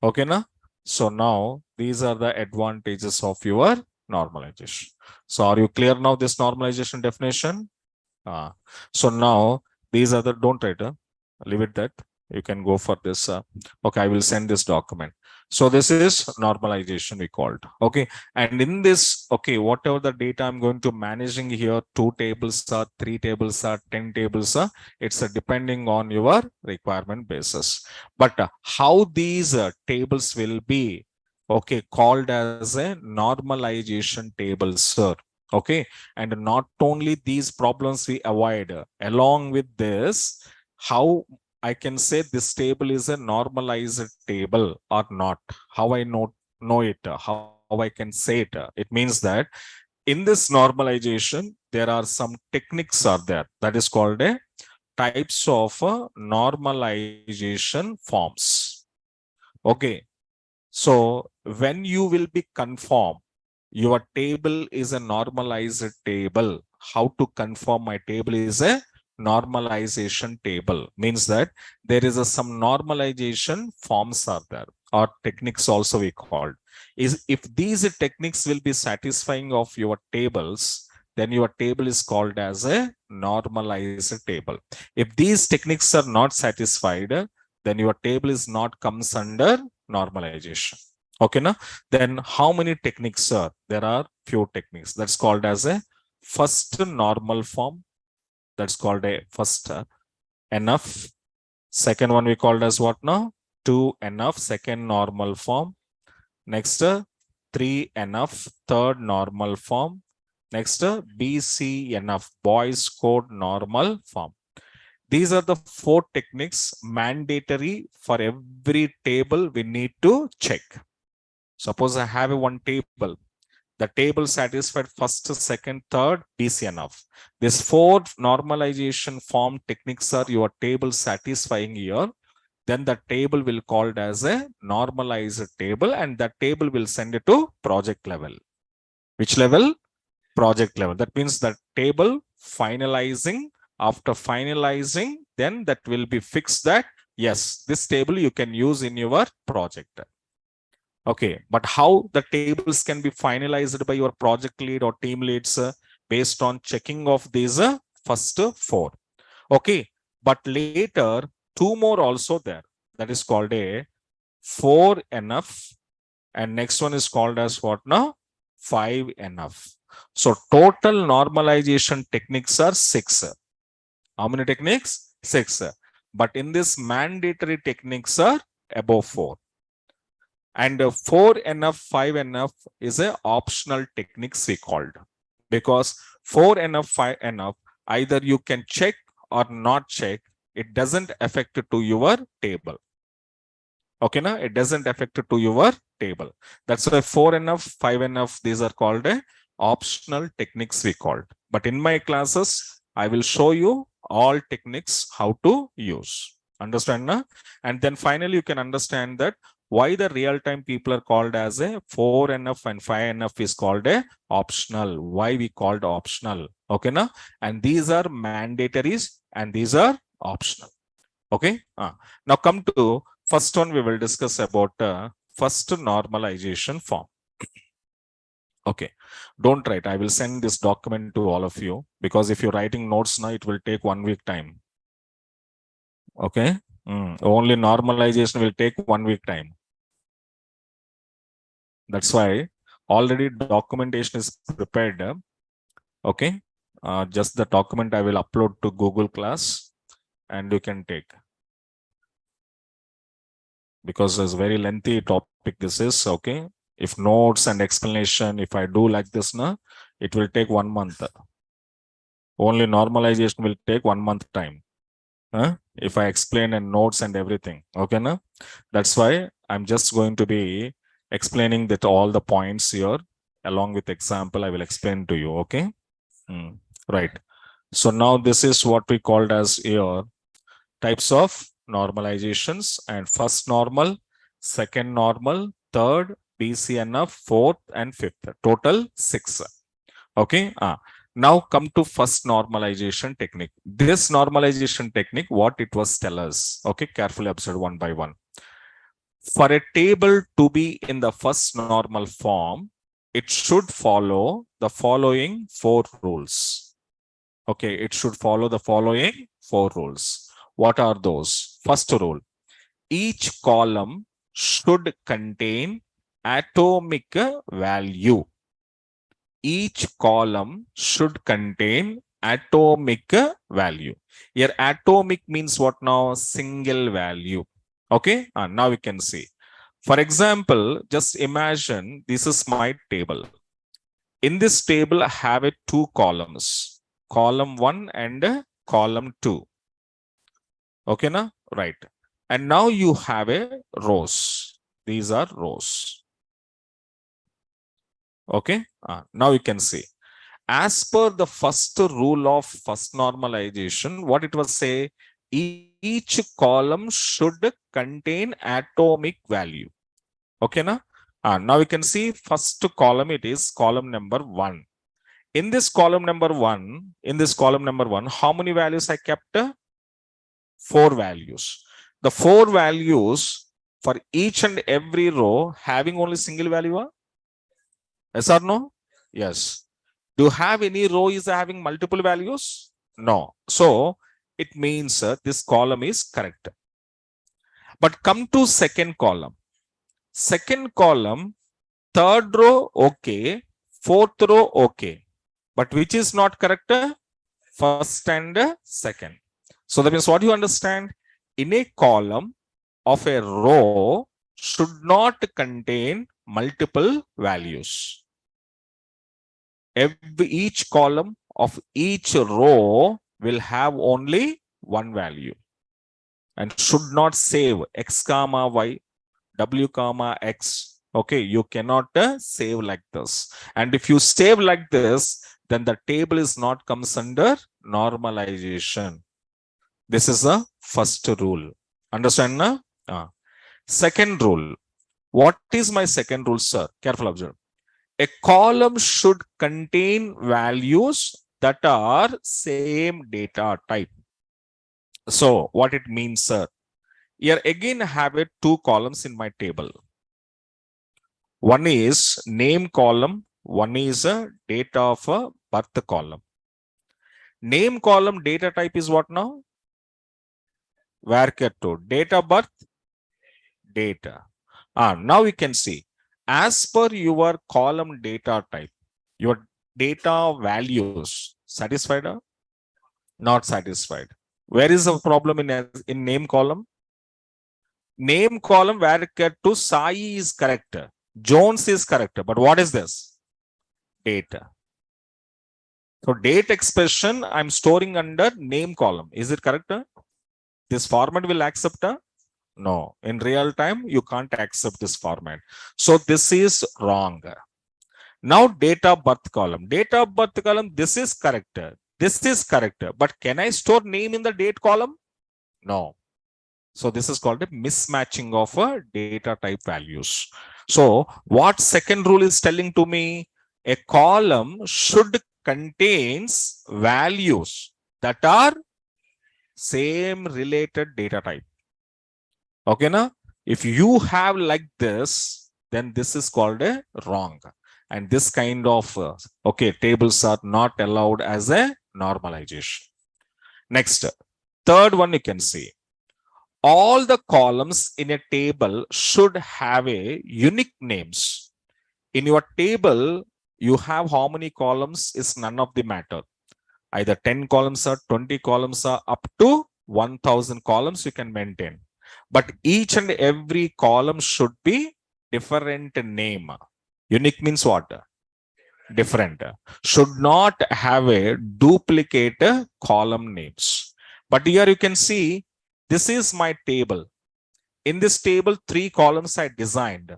Okay, na? So now these are the advantages of your normalization. So are you clear now this normalization definition? So now these are the, don't write, leave it that. You can go for this. Okay, I will send this document. So this is normalization we called. Okay. And in this, okay, whatever the data I'm going to managing here, 2 tables are, 3 tables are, 10 tables are, it's depending on your requirement basis. But how these tables will be, okay, called as a normalization table, sir. Okay. And not only these problems we avoid, along with this, how I can say this table is a normalized table or not, how I know it, how I can say it. It means that in this normalization, there are some techniques are there that is called a types of normalization forms. Okay. So when you will be conform, your table is a normalized table. How to confirm my table is a normalization table. Means that there is some normalization forms are there, or techniques also we called. Is if these techniques will be satisfying of your tables, then your table is called as a normalized table. If these techniques are not satisfied, then your table is not comes under normalization. Okay, na? Then how many techniques are there? Are few techniques. That's called as a first normal form. That's called a first enough. Second one we called as what now? 2 enough, second normal form. Next 3 enough, third normal form. Next BC enough, boys code normal form. These are the 4 techniques mandatory for every table we need to check. Suppose I have one table. The table satisfied first, second, third, BC enough. These 4 normalization form techniques are your table satisfying here. Then the table will called as a normalized table, and that table will send it to project level. Which level? Project level. That means the table finalizing, after finalizing, then that will be fixed that yes, this table you can use in your project. Okay, but how the tables can be finalized by your project lead or team leads based on checking of these first 4. Okay, but later 2 more also there. That is called a 4 enough, and next one is called as what now? 5 enough. So total normalization techniques are 6. How many techniques? 6. But in this mandatory techniques are above 4. And 4 enough, 5 enough is a optional techniques we called, because 4 enough, 5 enough, either you can check or not check. It doesn't affect to your table. Okay, na? It doesn't affect to your table. That's why 4 enough, 5 enough, these are called a optional techniques we called. But in my classes, I will show you all techniques how to use. Understand, na? And then finally, you can understand that why the real-time people are called as a 4 enough and 5 enough is called a optional. Why we called optional? Okay, na? And these are mandatories and these are optional. Okay. Now come to first one. We will discuss about first normalization form. Okay. Don't write. I will send this document to all of you because if you're writing notes now, it will take 1 week time. Okay. Only normalization will take 1 week time. That's why already documentation is prepared. Okay. Just the document I will upload to Google Class and you can take. Because it's very lengthy topic this is. Okay. If notes and explanation, if I do like this now, it will take 1 month. Only normalization will take 1 month time. If I explain and notes and everything. Okay. Na? That's why I'm just going to be explaining that all the points here along with example I will explain to you. Okay. Right. So now this is what we called as here types of normalizations, and first normal, second normal, third, BCNF, fourth and fifth. Total 6. Okay. Now come to first normalization technique. This normalization technique, what it was tell us. Okay. Carefully observe one by one. For a table to be in the first normal form, it should follow the following 4 rules. Okay. It should follow the following 4 rules. What are those? First rule, each column should contain atomic value. Each column should contain atomic value. Here atomic means what now? Single value. Okay. Now we can see. For example, just imagine this is my table. In this table, I have 2 columns, column 1 and column 2. Okay, na? Right. And now you have rows. These are rows. Okay. Now you can see. As per the first rule of first normalization, what it was say, each column should contain atomic value. Okay, na? Now you can see first column, it is column number 1. In this column number 1, how many values I kept? 4 values. The 4 values for each and every row having only single value? Yes or no? Yes. Do you have any row is having multiple values? No. So it means this column is correct. But come to second column. Second column, third row, okay. Fourth row, okay. But which is not correct? First and second. So that means what you understand? In a column of a row should not contain multiple values. Each column of each row will have only one value and should not save x comma y, w comma x. Okay, you cannot save like this. And if you save like this, then the table is not comes under normalization. This is the first rule. Understand na? Second rule. What is my second rule, sir? Careful observe. A column should contain values that are same data type. So what it means, sir? Here again I have 2 columns in my table. One is name column, one is a date of birth column. Name column data type is what now? Varchar2. Date of birth, data. Now we can see, as per your column data type, your data values satisfied or not satisfied? Where is the problem in name column? Name column Varchar2 Sai is correct. Jones is correct. But what is this? Data. So date expression I'm storing under name column. Is it correct? This format will accept? No. In real time, you can't accept this format. So this is wrong. Now date of birth column. Date of birth column, this is correct. This is correct. But can I store name in the date column? No. So this is called a mismatching of data type values. So what second rule is telling to me? A column should contains values that are same related data type. Okay, now if you have like this, then this is called a wrong. And this kind of tables are not allowed as a normalization. Next, third one you can see. All the columns in a table should have a unique names. In your table, you have how many columns is none of the matter. Either 10 columns or 20 columns or up to 1000 columns you can maintain. But each and every column should be different name. Unique means what? Different. Should not have a duplicate column names. But here you can see, this is my table. In this table, 3 columns I designed.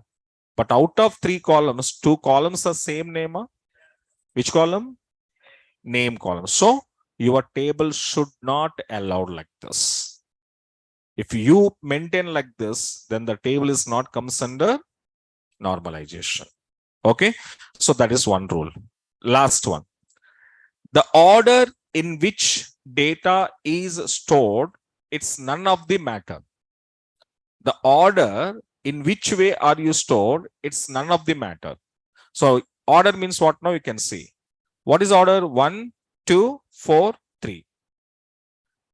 But out of 3 columns, 2 columns are same name. Which column? Name column. So your table should not allowed like this. If you maintain like this, then the table is not comes under normalization. Okay. So that is one rule. Last one. The order in which data is stored, it's none of the matter. The order in which way are you stored, it's none of the matter. So order means what now you can see. What is order? 1, 2, 4, 3.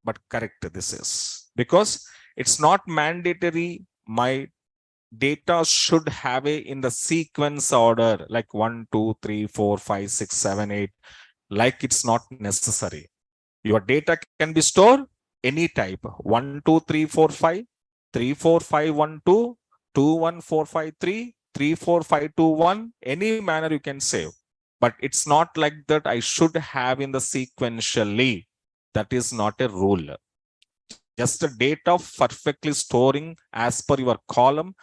But correct this is. Because it's not mandatory my data should have a in the sequence order like 1, 2, 3, 4, 5, 6, 7, 8. Like it's not necessary. Your data can be stored any type. 1, 2, 3, 4, 5, 3, 4, 5, 1, 2, 2, 1, 4, 5, 3, 3, 4, 5, 2, 1. Any manner you can save. But it's not like that I should have in the sequentially. That is not a rule. Just the data perfectly storing as per your column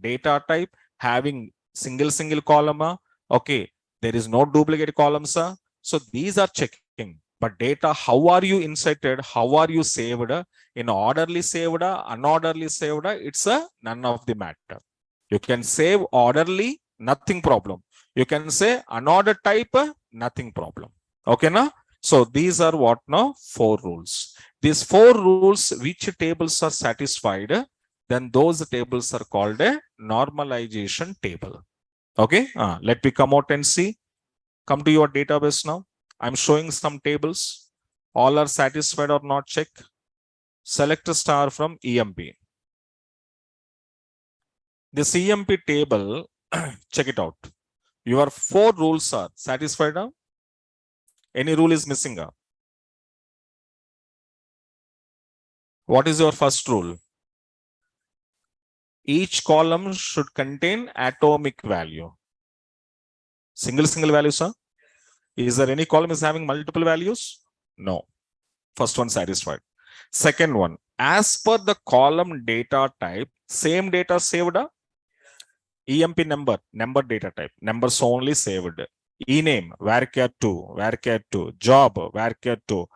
data type, having single column. Okay, there is no duplicate columns. So these are checking. But data, how are you inserted? How are you saved? In orderly saved, unorderly saved, it's a none of the matter. You can save orderly, nothing problem. You can say unordered type, nothing problem. Okay, now? So these are what now? 4 rules. These 4 rules, which tables are satisfied, then those tables are called a normalization table. Okay, let me come out and see. Come to your database now. I'm showing some tables. All are satisfied or not, check. Select a star from EMP. This EMP table, check it out. Your 4 rules are satisfied. Any rule is missing. What is your first rule? Each column should contain atomic value. Single value, sir? Is there any column is having multiple values? No. First one satisfied. Second one, as per the column data type, same data saved. EMP number data type, numbers only saved. E-name, varchar 2, job, varchar 2,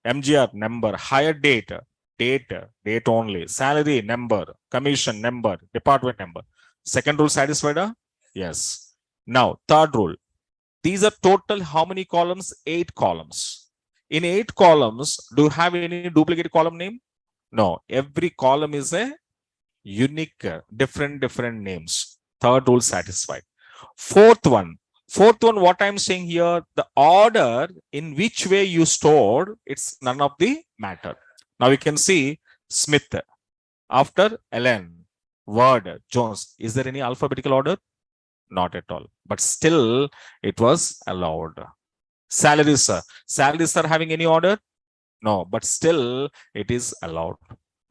MGR number, hire date only, salary number, commission number, department number. Second rule satisfied? Yes. Now, third rule. These are total how many columns? 8 columns. In 8 columns, do you have any duplicate column name? No. Every column is a unique, different names. Third rule satisfied. Fourth one, what I'm saying here, the order in which way you stored, it's none of the matter. Now you can see Smith after Ellen, Word, Jones. Is there any alphabetical order? Not at all. But still, it was allowed. Salaries, sir. Salaries are having any order? No, but still, it is allowed.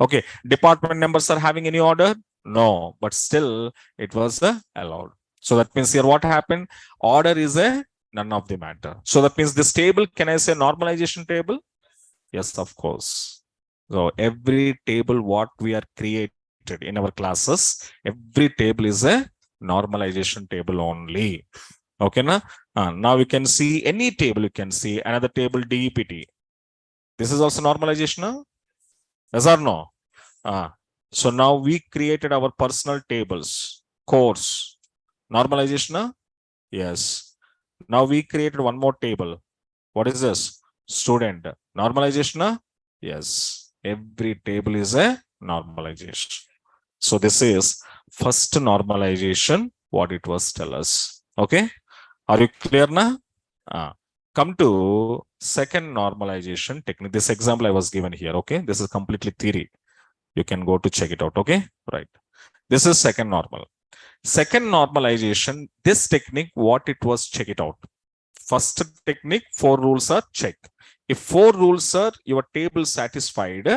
Okay. Department numbers are having any order? No, but still, it was allowed. So that means here what happened? Order is a none of the matter. So that means this table, can I say normalization table? Yes, of course. So every table what we are created in our classes, every table is a normalization table only. Okay, na? Now we can see any table, you can see another table DEPT. This is also normalization, no? Yes or no? So now we created our personal tables, course, normalization, no? Yes. Now we created one more table. What is this? Student, normalization, no? Yes, every table is a normalization. So this is first normalization, what it was tell us. Okay, are you clear now? Come to second normalization technique. This example I was given here. Okay, this is completely theory. You can go to check it out. Okay, right. This is second normal. Second normalization, this technique, what it was, check it out. First technique, 4 rules are check. If 4 rules are your table satisfied,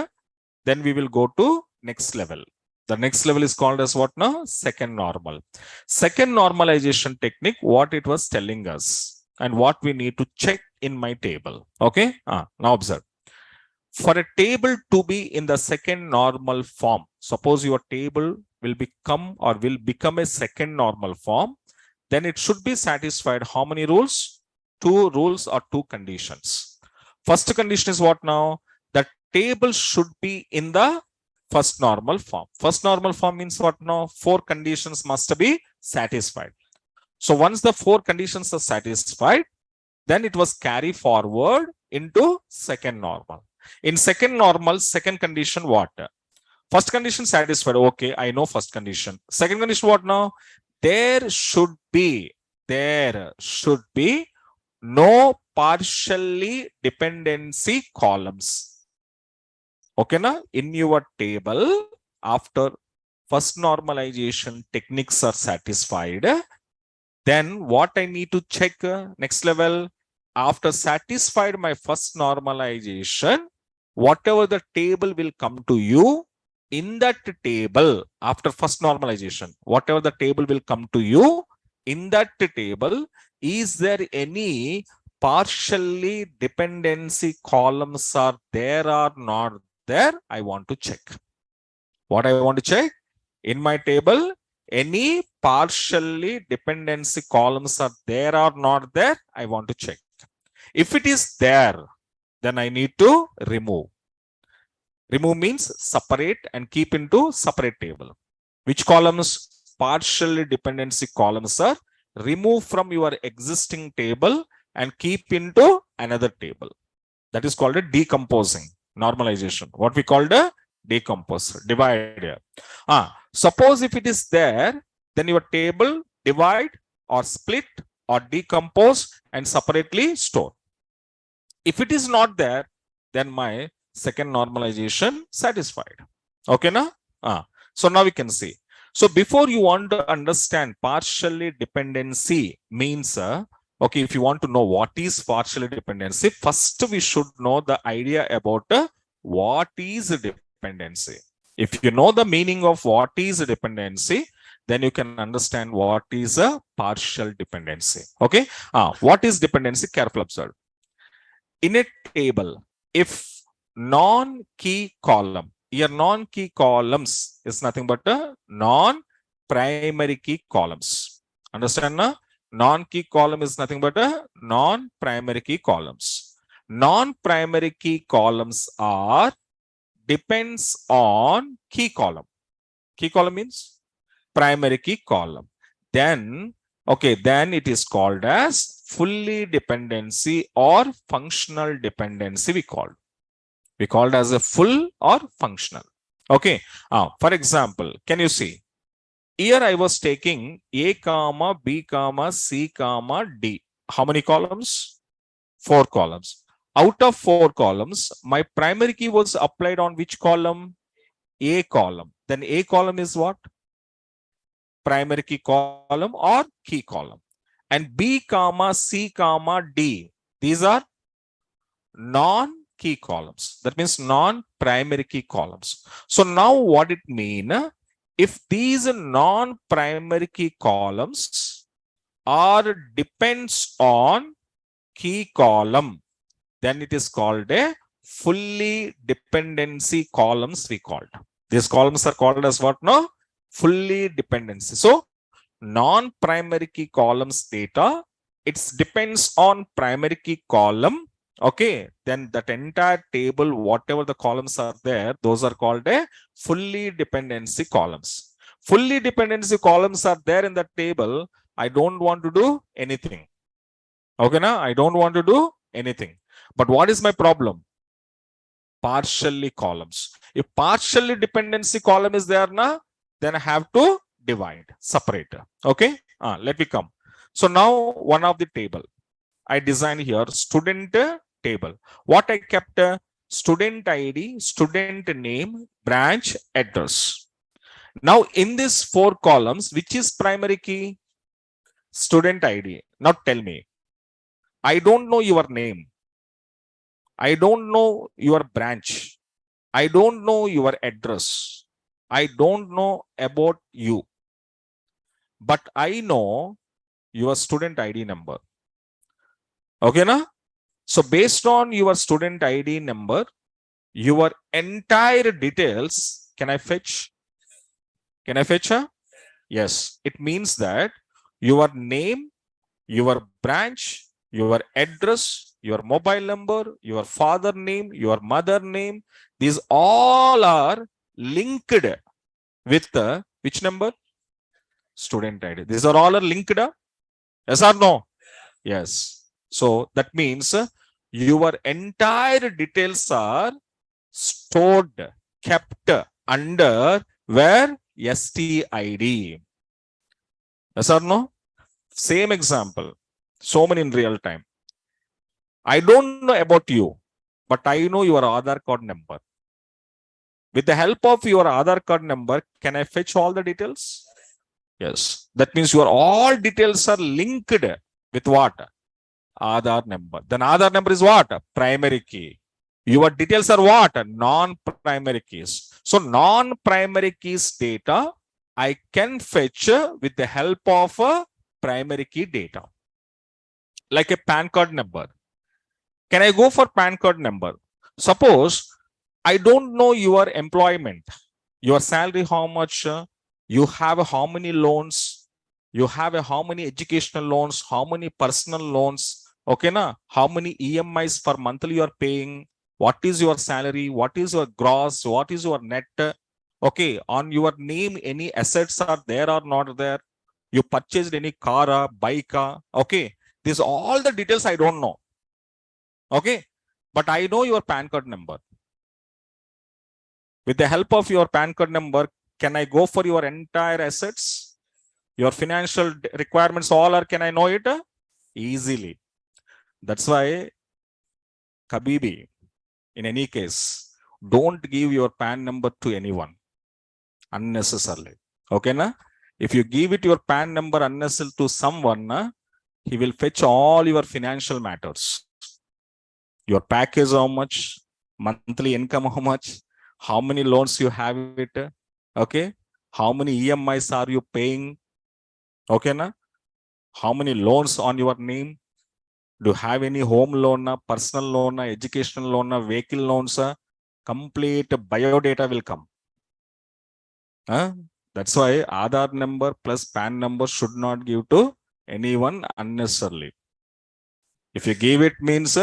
then we will go to next level. The next level is called as what now? Second normal. Second normalization technique, what it was telling us and what we need to check in my table. Okay. Now observe. For a table to be in the second normal form, suppose your table will become a second normal form, then it should be satisfied how many rules? 2 rules or 2 conditions. First condition is what now? The table should be in the first normal form. First normal form means what now? 4 conditions must be satisfied. So once the 4 conditions are satisfied, then it was carry forward into second normal. In second normal, second condition what? First condition satisfied. Okay, I know first condition. Second condition what now? There should be no partially dependency columns. Okay, na? In your table, after first normalization techniques are satisfied, then what I need to check next level, after satisfied my first normalization, whatever the table will come to you, in that table, after first normalization, whatever the table will come to you, in that table, is there any partially dependency columns are there or not there? I want to check. What I want to check? In my table, any partially dependency columns are there or not there? I want to check. If it is there, then I need to remove. Remove means separate and keep into separate table. Which columns? Partially dependency columns are remove from your existing table and keep into another table. That is called a decomposing normalization. What we called a decompose, divide. Suppose if it is there, then your table divide or split or decompose and separately store. If it is not there, then my second normalization satisfied. Okay, na? So now we can see. So before you want to understand partially dependency means, okay, if you want to know what is partially dependency, first we should know the idea about what is dependency. If you know the meaning of what is dependency, then you can understand what is a partial dependency. Okay. What is dependency? Careful observe. In a table, if non-key column, your non-key columns is nothing but a non-primary key columns. Understand na? Non-key column is nothing but a non-primary key columns. Non-primary key columns are depends on key column. Key column means primary key column. Then, okay, then it is called as fully dependency or functional dependency we called. We called as a full or functional. Okay. For example, can you see? Here I was taking A comma, B comma, C comma, D. How many columns? 4 columns. Out of 4 columns, my primary key was applied on which column? A column. Then A column is what? Primary key column or key column. And B comma, C comma, D. These are non-key columns. That means non-primary key columns. So now what it mean? If these non-primary key columns are depends on key column, then it is called a fully dependency columns we called. These columns are called as what now? Fully dependency. So non-primary key columns data, it depends on primary key column. Okay, then that entire table, whatever the columns are there, those are called a fully dependency columns. Fully dependency columns are there in the table. I don't want to do anything. Okay, now I don't want to do anything. But what is my problem? partially columns. If partially dependency column is there, na, then I have to divide, separate. Okay, let me come. So now one of the table I designed here, student table. What I kept? Student ID, student name, branch, address. Now in these 4 columns, which is primary key? Student ID. Now tell me, I don't know your name. I don't know your branch. I don't know your address. I don't know about you. But I know your student ID number. Okay, na? So based on your student ID number, your entire details, can I fetch? Can I fetch? Yes. It means that your name, your branch, your address, your mobile number, your father name, your mother name, these all are linked with which number? Student ID. These are all linked. Yes or no? Yes. So that means your entire details are stored, kept under where? STID. Yes or no? Same example. So many in real time. I don't know about you, but I know your Aadhaar card number. With the help of your Aadhaar card number, can I fetch all the details? Yes. That means your all details are linked with what? Aadhaar number. Then Aadhaar number is what? Primary key. Your details are what? Non-primary keys. So non-primary keys data, I can fetch with the help of primary key data. Like a PAN card number. Can I go for PAN card number? Suppose I don't know your employment, your salary, how much, you have how many loans, you have how many educational loans, how many personal loans, okay, na? How many EMIs for monthly you are paying, what is your salary, what is your gross, what is your net, okay, on your name, any assets are there or not there, you purchased any car, bike, okay, these all the details I don't know. Okay, but I know your PAN card number. With the help of your PAN card number, can I go for your entire assets? Your financial requirements all are, can I know it? Easily. That's why, Kabibi, in any case, don't give your PAN number to anyone unnecessarily. Okay, na? If you give it your PAN number unnecessarily to someone, na, he will fetch all your financial matters. Your package, how much, monthly income, how much, how many loans you have it, okay, how many EMIs are you paying, okay, na? How many loans on your name, do you have any home loan, personal loan, educational loan, vehicle loans, complete biodata will come. That's why Aadhaar number plus PAN number should not give to anyone unnecessarily. If you give it means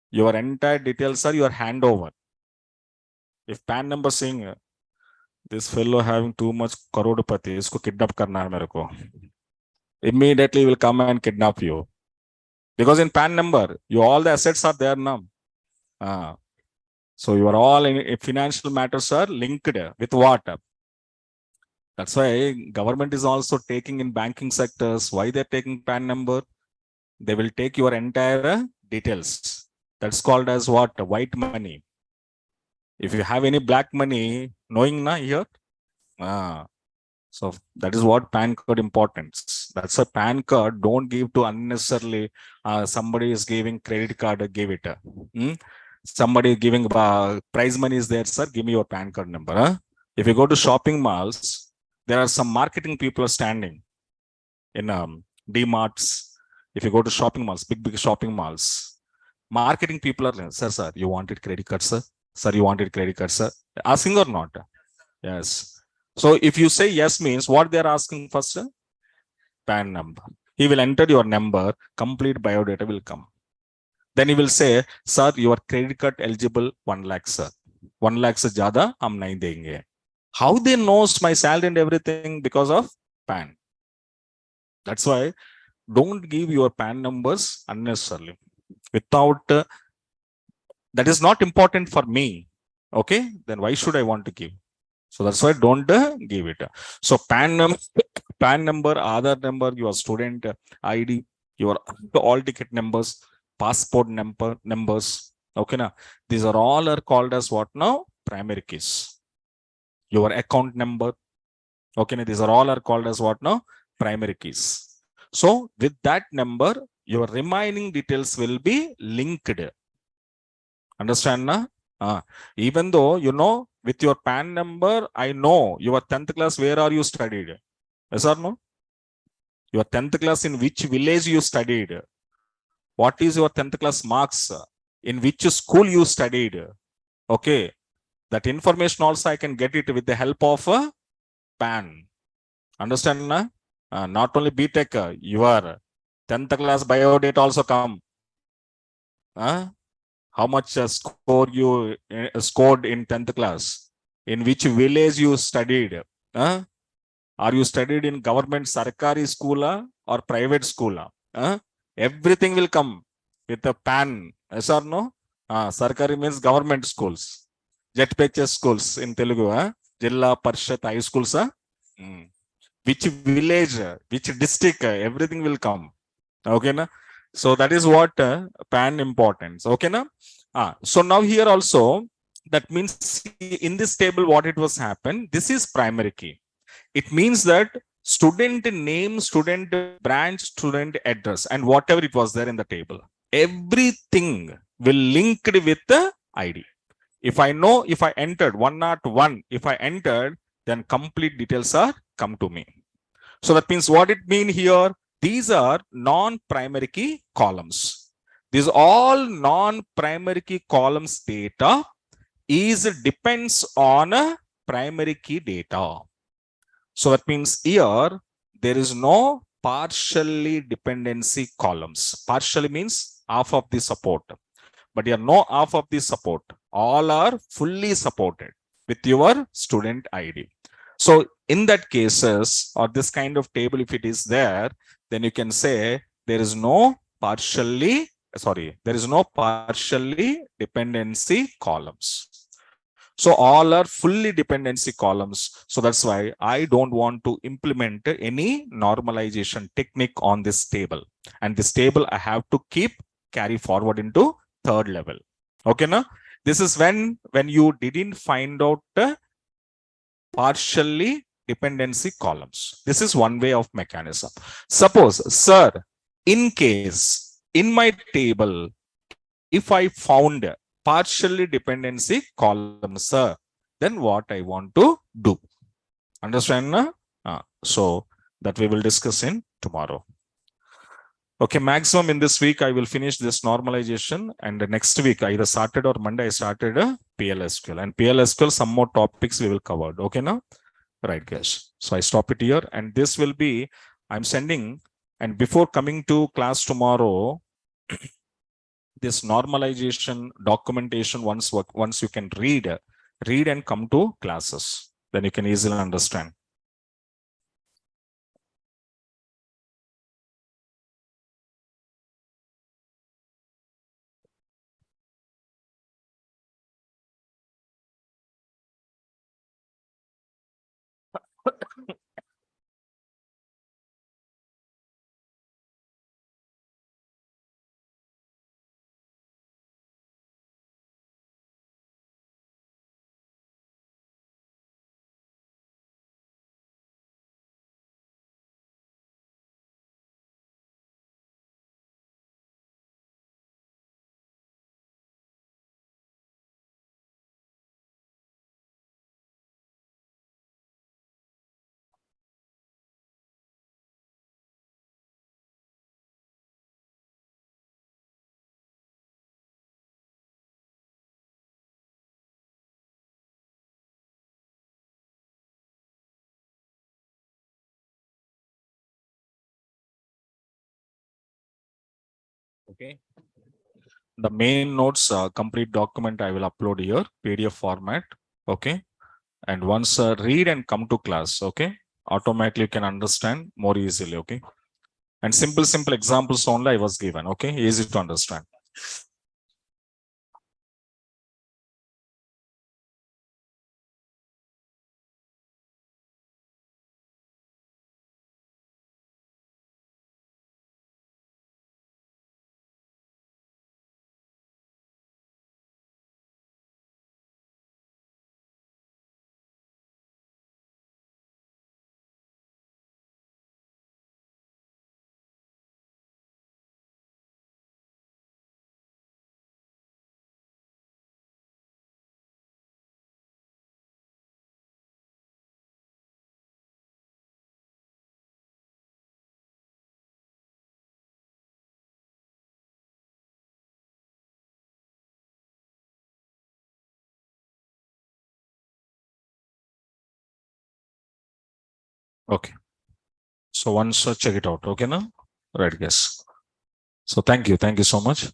your entire details are your handover. If PAN number saying this fellow having too much करोड़पति, इसको kidnap करना है मेरे को, immediately will come and kidnap you, because in PAN number you all the assets are there now. So you are all in financial matters are linked with what? That's why government is also taking in banking sectors. Why they're taking PAN number? They will take your entire details. That's called as what? White money. If you have any black money, knowing na here, so that is what PAN card importance. That's a PAN card. Don't give to unnecessarily. Somebody is giving credit card, give it. Somebody giving prize money is there, sir. Give me your PAN card number. If you go to shopping malls, there are some marketing people are standing in D-marts. If you go to shopping malls, big shopping malls, marketing people are, sir, you wanted credit card, sir? Sir, you wanted credit card, sir? Asking or not? Yes. So if you say yes means what they are asking first? PAN number. He will enter your number, complete biodata will come. Then he will say, sir, your credit card eligible 1 lakh, sir. 1 lakh se zyada hum nahi denge. How they knows my salary and everything? Because of PAN. That's why don't give your PAN numbers unnecessarily. Without that is not important for me, okay, then why should I want to give? So that's why don't give it. So PAN number, Aadhaar number, your student ID, your all ticket numbers, passport numbers, okay now, these are all are called as what now? Primary keys. Your account number, okay now, these are all are called as what now? Primary keys. So with that number, your remaining details will be linked. Understand na? Even though, you know, with your PAN number, I know your 10th class, where are you studied? Yes or no? Your 10th class, in which village you studied? What is your 10th class marks? In which school you studied? Okay. That information also I can get it with the help of a PAN. Understand na? Not only BTech, your 10th class bio data also come. How much score you scored in 10th class? In which village you studied? Are you studied in government sarkari school or private school? Everything will come with a PAN. Yes or no? Sarkari means government schools. JPHS schools in Telugu. Jilla Parishad high schools. Which village, which district, everything will come. Okay na? So that is what PAN importance. Okay na? So now here also, that means in this table what it was happened, this is primary key. It means that student name, student branch, student address, and whatever it was there in the table, everything will linked with the ID. If I know, if I entered 101, if I entered, then complete details are come to me. So that means what it mean here, these are non-primary key columns. These all non-primary key columns data is depends on a primary key data. So that means here there is no partially dependency columns. Partially means half of the support, but here no half of the support. All are fully supported with your student ID. So in that cases, or this kind of table, if it is there, then you can say there is no partially dependency columns. So all are fully dependency columns. So that's why I don't want to implement any normalization technique on this table. And this table I have to keep carry forward into third level. Okay, now this is when you didn't find out partially dependency columns. This is one way of mechanism. Suppose, sir, in case in my table, if I found partially dependency column, sir, then what I want to do? Understand? So that we will discuss in tomorrow. Okay, maximum in this week, I will finish this normalization, and the next week, either Saturday or Monday, I started a PLSQL, and PLSQL, some more topics we will cover. Okay, now? Right, guys. So I stop it here, and this will be, I'm sending, and before coming to class tomorrow, this normalization documentation, once you can read and come to classes, then you can easily understand. Okay. The main notes, complete document I will upload here, PDF format. Okay. And once read and come to class, okay, automatically you can understand more easily. Okay. And simple examples only I was given. Okay. Easy to understand. Okay. So once check it out. Okay, now? Right, guys. So thank you. Thank you so much.